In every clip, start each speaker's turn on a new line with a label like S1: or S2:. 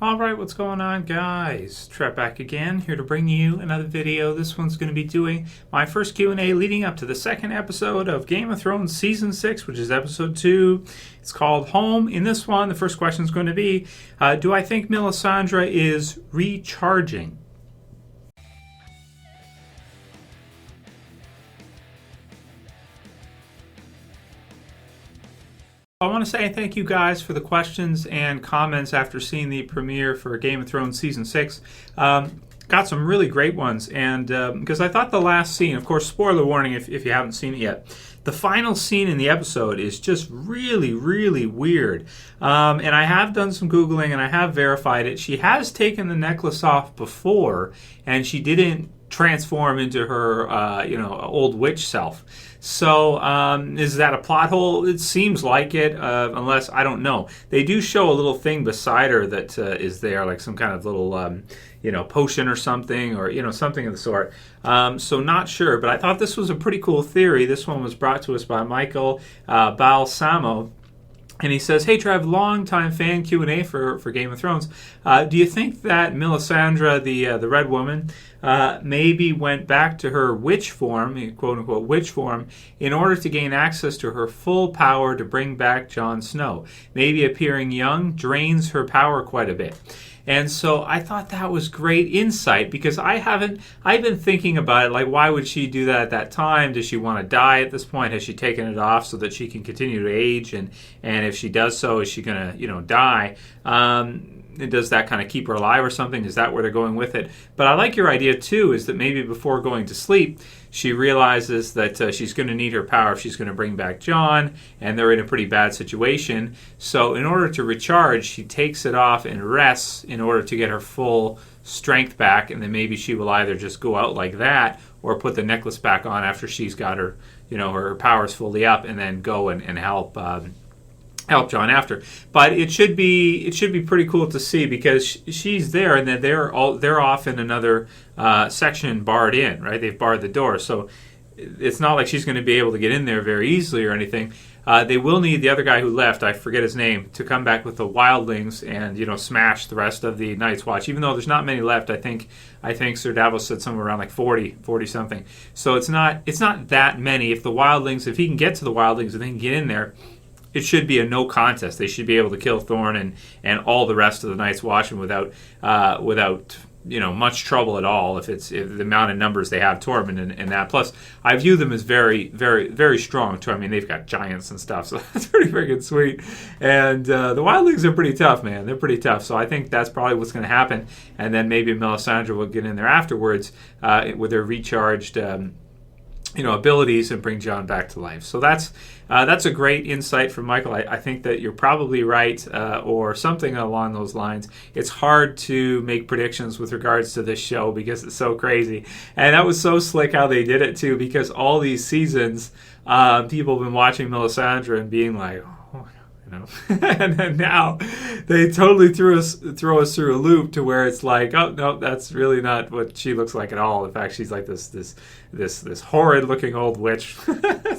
S1: Alright, what's going on, guys? Trev back again, here to bring you another video. This one's going to be doing my first Q&A leading up to the second episode of Game of Thrones Season 6, which is Episode 2. It's called Home. In this one, the first question is going to be, do I think Melisandre is recharging? I want to say thank you guys for the questions and comments after seeing the premiere for Game of Thrones Season 6. Got some really great ones, and because I thought the last scene, of course, spoiler warning if you haven't seen it yet, the final scene in the episode is just really, really weird. And I have done some Googling and I have verified it. She has taken the necklace off before, and she didn't transform into her, old witch self. So, is that a plot hole? It seems like it, unless, I don't know. They do show a little thing beside her that is there, like some kind of little, potion or something, or, something of the sort. So not sure, but I thought this was a pretty cool theory. This one was brought to us by Michael Balsamo. And he says, hey, Trev, long-time fan Q&A for Game of Thrones. Do you think that Melisandre, the Red Woman, maybe went back to her witch form, quote-unquote witch form, in order to gain access to her full power to bring back Jon Snow? Maybe appearing young drains her power quite a bit. And so I thought that was great insight, because I've been thinking about it, like, why would she do that at that time? Does she want to die at this point? Has she taken it off so that she can continue to age? And if she does so, is she going to, die? Does that kind of keep her alive or something? Is that where they're going with it? But I like your idea, too, is that maybe before going to sleep, she realizes that she's going to need her power if she's going to bring back Jon, and they're in a pretty bad situation. So in order to recharge, she takes it off and rests in order to get her full strength back, and then maybe she will either just go out like that or put the necklace back on after she's got her, her powers fully up, and then go and help Jon after. But it should be pretty cool to see, because she's there, and then they're off in another section barred in, right? They've barred the door, so it's not like she's going to be able to get in there very easily or anything. They will need the other guy who left, I forget his name, to come back with the wildlings and smash the rest of the Night's Watch. Even though there's not many left, I think Sir Davos said somewhere around like 40 something. So it's not that many. If he can get to the wildlings and they can get in there, it should be a no contest. They should be able to kill Thorne and all the rest of the Night's Watchmen without much trouble at all. If the amount of numbers they have, Tormund and that. Plus, I view them as very, very, very strong too. I mean, they've got giants and stuff, so that's pretty freaking sweet. And the wildlings are pretty tough, man. They're pretty tough. So I think that's probably what's going to happen. And then maybe Melisandre will get in there afterwards with her recharged abilities and bring Jon back to life. So that's a great insight from Michael. I think that you're probably right, or something along those lines. It's hard to make predictions with regards to this show because it's so crazy. And that was so slick how they did it too, because all these seasons, people have been watching Melisandre and being like, and then now they totally throw us through a loop to where it's like, oh no, that's really not what she looks like at all. In fact, she's like this horrid looking old witch.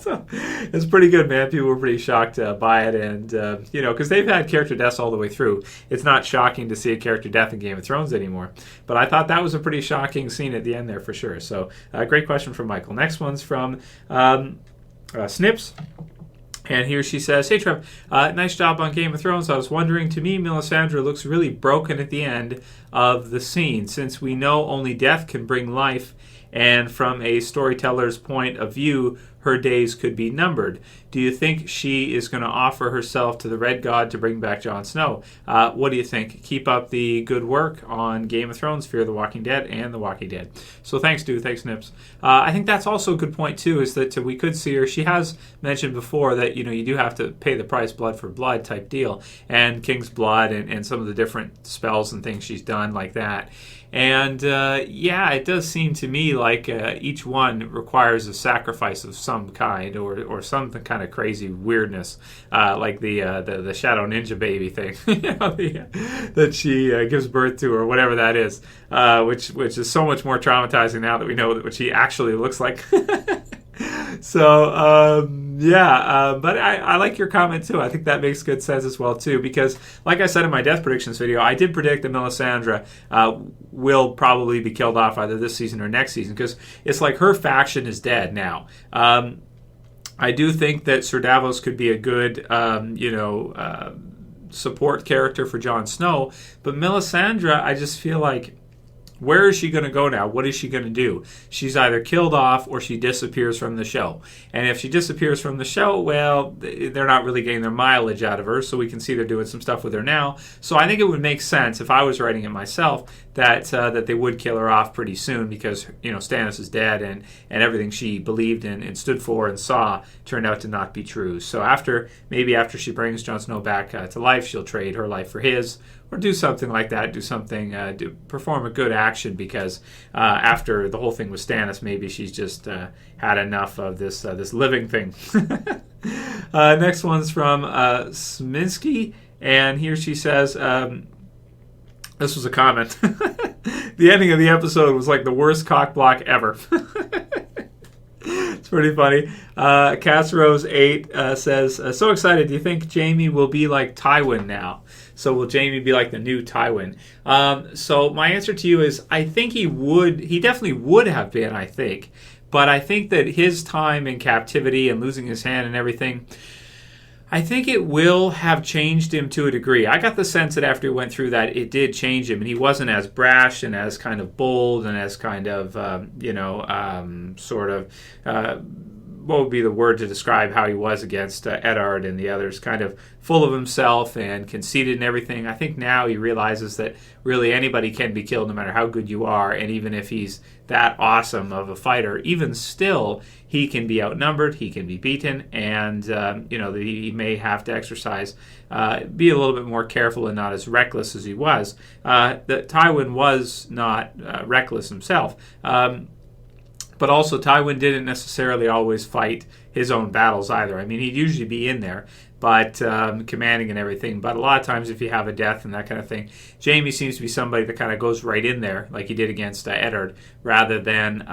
S1: So it's pretty good, man. People were pretty shocked by it, and because they've had character deaths all the way through. It's not shocking to see a character death in Game of Thrones anymore. But I thought that was a pretty shocking scene at the end there for sure. So great question from Michael. Next one's from Snips. And here she says, hey, Trev, nice job on Game of Thrones. I was wondering, to me, Melisandre looks really broken at the end of the scene, since we know only death can bring life, and from a storyteller's point of view, her days could be numbered. Do you think she is going to offer herself to the Red God to bring back Jon Snow? What do you think? Keep up the good work on Game of Thrones, Fear the Walking Dead, and The Walking Dead. So thanks, dude. Thanks, Nips. I think that's also a good point, too, is that we could see her. She has mentioned before that, you do have to pay the price, blood for blood type deal, and King's Blood and some of the different spells and things she's done like that. And it does seem to me like each one requires a sacrifice of some kind, or some kind of crazy weirdness, like the Shadow Ninja baby thing, that she gives birth to, or whatever that is, which is so much more traumatizing now that we know what she actually looks like. So, but I like your comment too. I think that makes good sense as well too, because like I said in my death predictions video, I did predict that Melisandre will probably be killed off either this season or next season, because it's like her faction is dead now. I do think that Sir Davos could be a good, support character for Jon Snow, but Melisandre, I just feel like, where is she going to go now? What is she going to do? She's either killed off or she disappears from the show. And if she disappears from the show, well, they're not really getting their mileage out of her, so we can see they're doing some stuff with her now. So I think it would make sense, if I was writing it myself, that they would kill her off pretty soon, because Stannis is dead, and everything she believed in and stood for and saw turned out to not be true. So maybe after she brings Jon Snow back to life, she'll trade her life for his, or do something like that. Perform a good action, because after the whole thing with Stannis, maybe she's just had enough of this living thing. Next one's from Szminsky, and here she says, this was a comment. The ending of the episode was like the worst cockblock ever. It's pretty funny. Kasrose 8 says, so excited. Do you think Jaime will be like Tywin now? So will Jaime be like the new Tywin? So my answer to you is, I think he would. He definitely would have been, I think. But I think that his time in captivity and losing his hand and everything, I think it will have changed him to a degree. I got the sense that after he went through that, it did change him, and he wasn't as brash and as kind of bold and as kind of, what would be the word to describe how he was against Eddard and the others, kind of full of himself and conceited and everything. I think now he realizes that really anybody can be killed no matter how good you are, and even if he's that awesome of a fighter, even still, he can be outnumbered, he can be beaten, and he may have to exercise, be a little bit more careful and not as reckless as he was. That Tywin was not reckless himself. But also, Tywin didn't necessarily always fight his own battles either. I mean, he'd usually be in there, but commanding and everything. But a lot of times, if you have a death and that kind of thing, Jaime seems to be somebody that kind of goes right in there, like he did against Eddard, rather than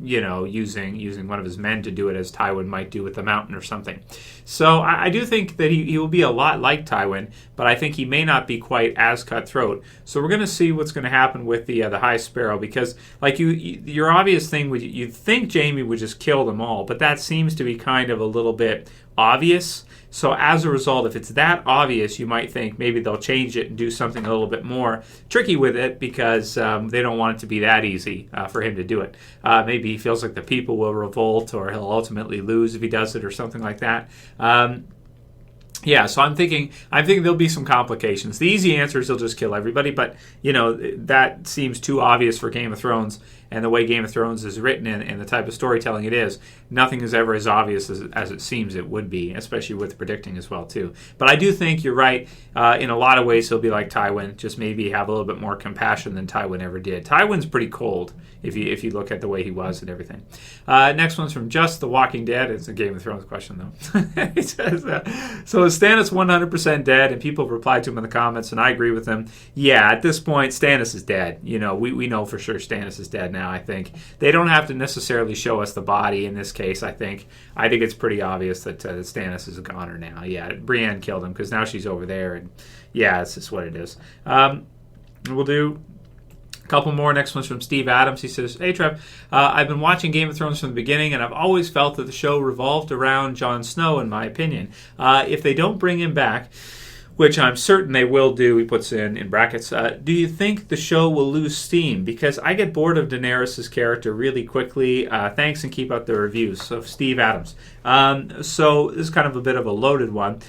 S1: using one of his men to do it, as Tywin might do with the Mountain or something. So I do think that he will be a lot like Tywin, but I think he may not be quite as cutthroat. So we're going to see what's going to happen with the High Sparrow, because like your obvious thing would, you'd think Jaime would just kill them all, but that seems to be kind of a little bit obvious. So as a result, if it's that obvious, you might think maybe they'll change it and do something a little bit more tricky with it, because they don't want it to be that easy for him to do it. Maybe he feels like the people will revolt, or he'll ultimately lose if he does it, or something like that. So I'm thinking there'll be some complications. The easy answer is he'll just kill everybody, but that seems too obvious for Game of Thrones, and the way Game of Thrones is written and the type of storytelling it is, nothing is ever as obvious as it seems it would be, especially with predicting as well too. But I do think you're right. In a lot of ways, he'll be like Tywin, just maybe have a little bit more compassion than Tywin ever did. Tywin's pretty cold if you look at the way he was and everything. Next one's from Just the Walking Dead. It's a Game of Thrones question though. He says, so is Stannis 100% dead? And people have replied to him in the comments, and I agree with them. Yeah, at this point, Stannis is dead. We know for sure Stannis is dead now. I think they don't have to necessarily show us the body in this case. I think it's pretty obvious that Stannis is a goner now. Yeah, Brienne killed him because now she's over there, and yeah, it's just what it is. We'll do a couple more. Next one's from Steve Adams. He says, hey Trev, I've been watching Game of Thrones from the beginning, and I've always felt that the show revolved around Jon Snow, in my opinion. If they don't bring him back, which I'm certain they will do, he puts in brackets, do you think the show will lose steam? Because I get bored of Daenerys' character really quickly. Thanks, and keep up the reviews. So Steve Adams. So this is kind of a bit of a loaded one.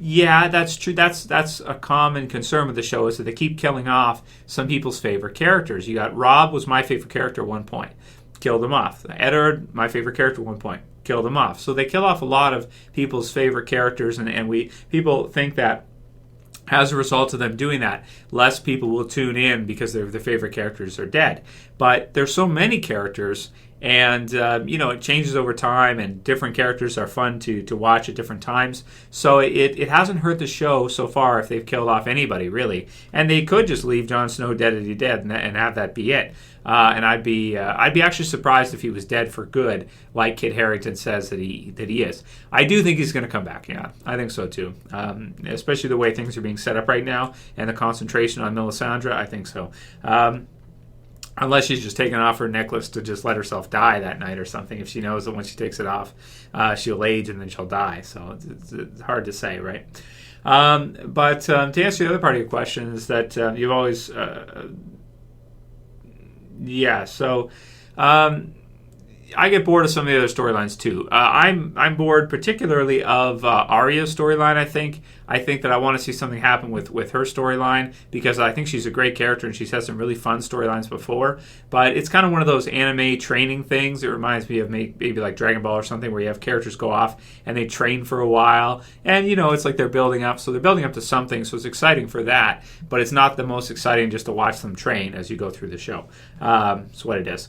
S1: Yeah, that's true. That's a common concern with the show, is that they keep killing off some people's favorite characters. You got Robb was my favorite character at one point. Killed him off. Eddard, my favorite character at one point. Killed him off. So they kill off a lot of people's favorite characters, and people think that as a result of them doing that, less people will tune in because their favorite characters are dead. But there's so many characters, and it changes over time, and different characters are fun to watch at different times. So it hasn't hurt the show so far if they've killed off anybody really, and they could just leave Jon Snow dead and have that be it. And I'd be actually surprised if he was dead for good, like Kit Harington says that he is. I do think he's going to come back. Yeah, I think so too. Especially the way things are being set up right now and the concentration on Melisandre. I think so. Unless she's just taking off her necklace to just let herself die that night or something. If she knows that when she takes it off, she'll age and then she'll die. So it's hard to say, right? But to answer the other part of your question is that you've always... so I get bored of some of the other storylines too. I'm bored particularly of Arya's storyline. I think that I want to see something happen with her storyline, because I think she's a great character and she's had some really fun storylines before. But it's kind of one of those anime training things. It reminds me of maybe like Dragon Ball or something, where you have characters go off and they train for a while, and it's like they're building up. So they're building up to something. So it's exciting for that, but it's not the most exciting just to watch them train as you go through the show. That's what it is.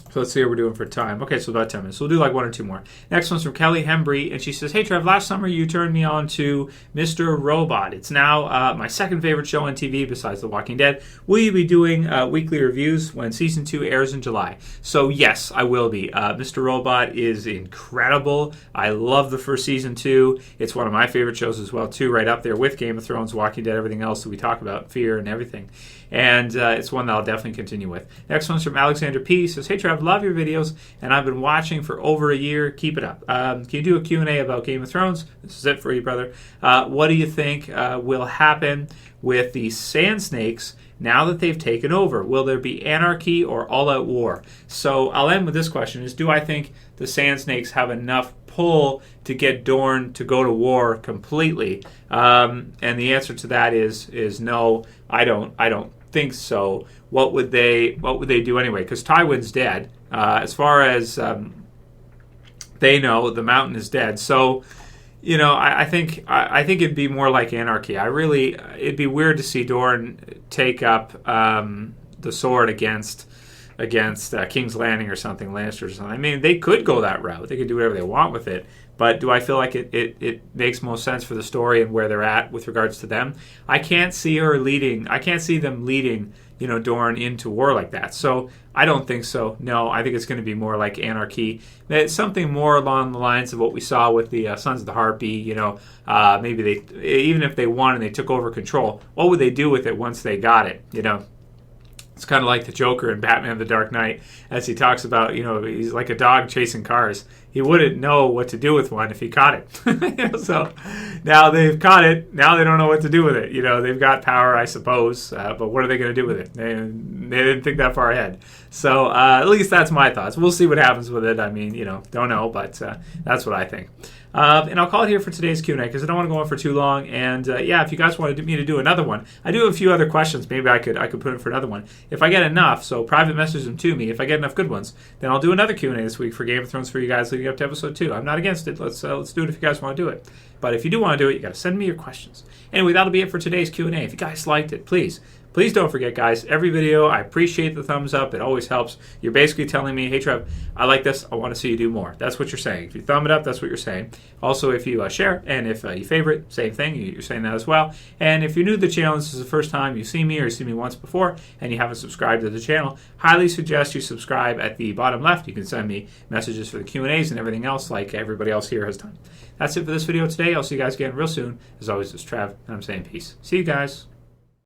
S1: So let's see what we're doing for time. Okay, so about 10 minutes. So we'll do like one or two more. Next one's from Kelly Hembry, and she says, "Hey Trev, last summer you turned me on to Mr. Robot. It's now my second favorite show on TV besides The Walking Dead. Will you be doing weekly reviews when season 2 airs in July?" So yes, I will be. Mr. Robot is incredible. I love the first season too. It's one of my favorite shows as well too, right up there with Game of Thrones, Walking Dead, everything else that we talk about, Fear and everything. And it's one that I'll definitely continue with. Next one's from Alexander P. Says, "Hey Trev, love your videos, and I've been watching for over a year. Keep it up. Can you do a Q&A about Game of Thrones?" This is it for you, brother. "What do you think will happen with the Sand Snakes now that they've taken over? Will there be anarchy or all-out war?" So I'll end with this question: do I think the Sand Snakes have enough pull to get Dorne to go to war completely? And the answer to that is no. I don't think so. What would they do anyway? Because Tywin's dead. As far as they know, the mountain is dead. So, I think it'd be more like anarchy. It'd be weird to see Dorne take up the sword against King's Landing or something, Lannister or something. I mean, they could go that route. They could do whatever they want with it. But do I feel like it makes most sense for the story and where they're at with regards to them? I can't see them leading, Dorne into war like that. So I don't think so. No, I think it's going to be more like anarchy. It's something more along the lines of what we saw with the Sons of the Harpy. Maybe even if they won and they took over control, what would they do with it once they got it? It's kind of like the Joker in Batman the Dark Knight, as he talks about, he's like a dog chasing cars. He wouldn't know what to do with one if he caught it. So now they've caught it. Now they don't know what to do with it. They've got power, I suppose, but what are they going to do with it? They didn't think that far ahead. So at least that's my thoughts. We'll see what happens with it. I mean, don't know, but that's what I think. And I'll call it here for today's Q&A because I don't want to go on for too long. And if you guys wanted me to do another one, I do have a few other questions. Maybe I could put in for another one if I get enough. So private message them to me. If I get enough good ones, then I'll do another Q&A this week for Game of Thrones for you guys leading up to episode 2. I'm not against it. Let's do it if you guys want to do it. But if you do want to do it, you got to send me your questions. Anyway, that'll be it for today's Q&A. If you guys liked it, please don't forget, guys, every video, I appreciate the thumbs up. It always helps. You're basically telling me, "Hey, Trev, I like this. I want to see you do more." That's what you're saying. If you thumb it up, that's what you're saying. Also, if you share, and if you favorite, same thing. You're saying that as well. And if you're new to the channel, this is the first time you've seen me or you've seen me once before, and you haven't subscribed to the channel, highly suggest you subscribe at the bottom left. You can send me messages for the Q&As and everything else like everybody else here has done. That's it for this video today. I'll see you guys again real soon. As always, it's Trev, and I'm saying peace. See you guys.